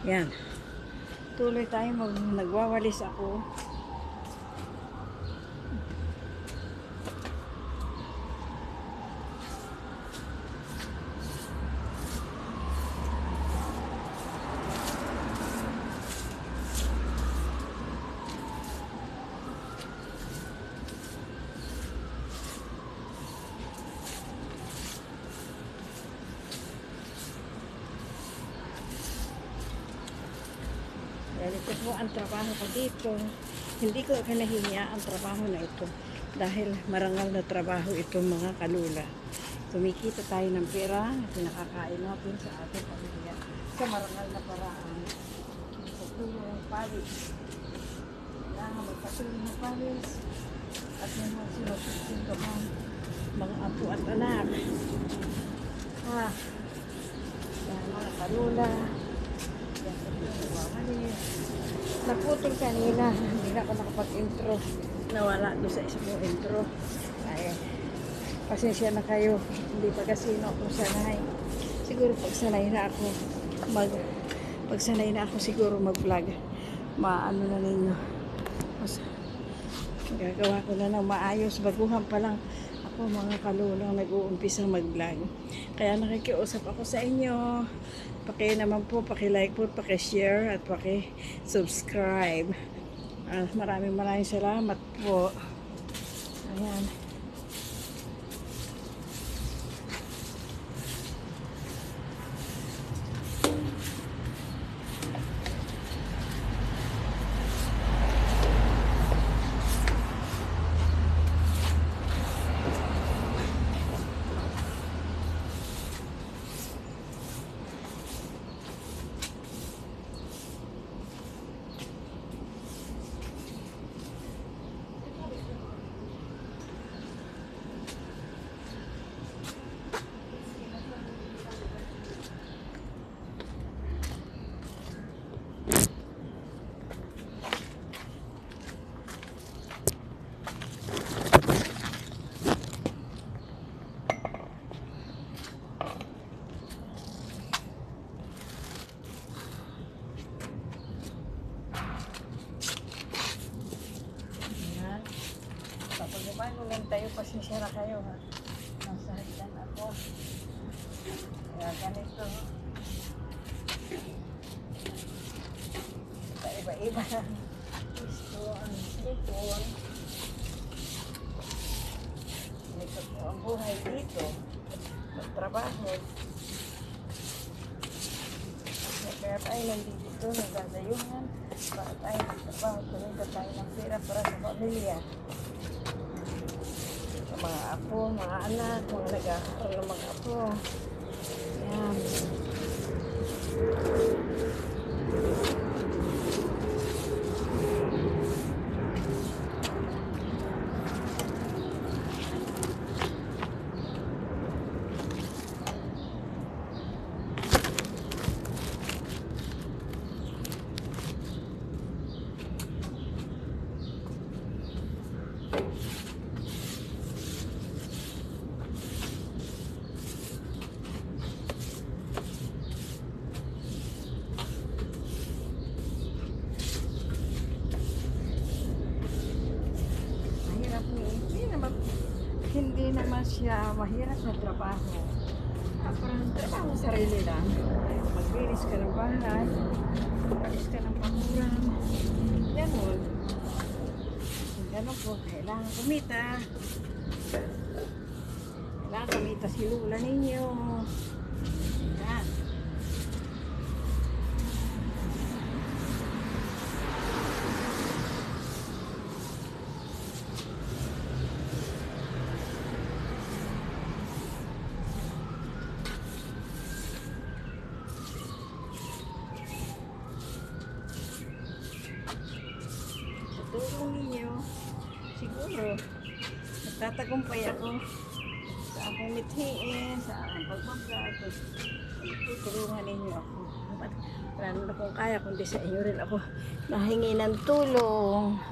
Yan. Tuloy tayo nagwawalis ako. Dahil ito po ang trabaho ko dito. Hindi ko kinahiya ang trabaho na ito. Dahil marangal na trabaho ito mga kalula. Kumikita tayo ng pera na pinakakain natin sa ating pamilya sa marangal na paraan. Pagtuloy ng palis. Kailangan magpatuloy ng palis. At may mga sinusundukan mga apo at anak. Yan mga kalula. Naputol kanina, hindi na ako nakapag-intro. Nawala doon sa isang intro. Ay, pasensya na kayo. Hindi pa kasi ako sanay. Siguro pagsanay na ako siguro mag-vlog. Maano na ninyo. Mas, gagawa ko na ng maayos. Baguhan pa lang ako mga kalulang nag-uumpisa mag-vlog. Kaya nakikiusap ako sa inyo. Naman po, paki-like po, paki-share at paki-subscribe. Maraming salamat po. Ayan. Pag lang tayo, pasensya na kayo ha. Nasa hagdan ako. Kaya ganito. Iba-iba. Gusto ang sipon. Ito po ang buhay dito. Magtrabaho. Kaya tayo nandito, nagdadayuhan. Para tayo magtrabaho. Kumita tayo ng pera para sa pamilya. Mga apo, mga anak, mga nag-aaral ng mga apo. Yan. Hindi naman siya mahirap na trabaho. Parang trabaho sarili lang. Maglinis ka ng bahay, alis ka ng pakuran. Ganon. Ganon po. Kailangan kumita. Kailangan kumita si lula ninyo. Yan. Tulong ninyo, siguro magtatagumpay ako sa aking mithiin, sa aking pagbablog. Tutulungan ninyo ako. Wala na kung kaya, kundi sa inyo rin ako nahingi ng tulong.